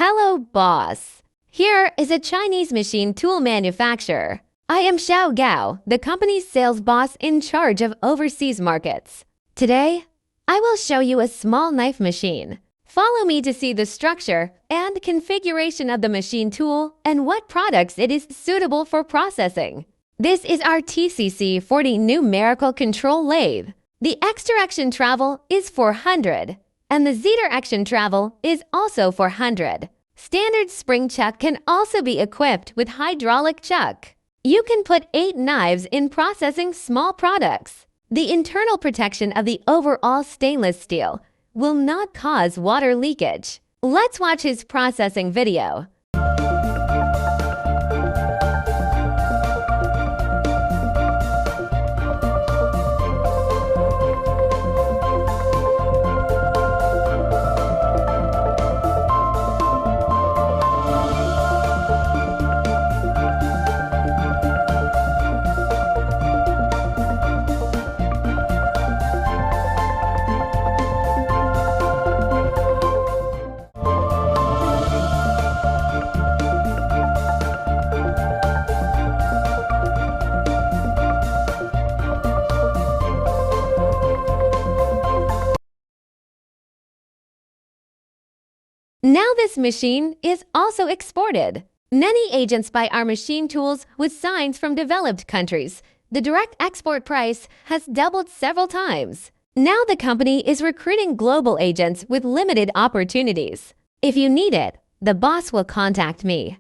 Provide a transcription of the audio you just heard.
Hello, boss. Here is a Chinese machine tool manufacturer. I am Xiao Gao, the company's sales boss in charge of overseas markets. Today, I will show you a small knife machine. Follow me to see the structure and configuration of the machine tool and what products it is suitable for processing. This is our TCC40 numerical control lathe. The X direction travel is 400, and the Z direction travel is also 400. Standard spring chuck can also be equipped with hydraulic chuck. You can put 8 knives in processing small products. The internal protection of the overall stainless steel will not cause water leakage. Let's watch his processing video. Now this machine is also exported. Many agents buy our machine tools with signs from developed countries. The direct export price has doubled several times. Now the company is recruiting global agents with limited opportunities. If you need it, the boss will contact me.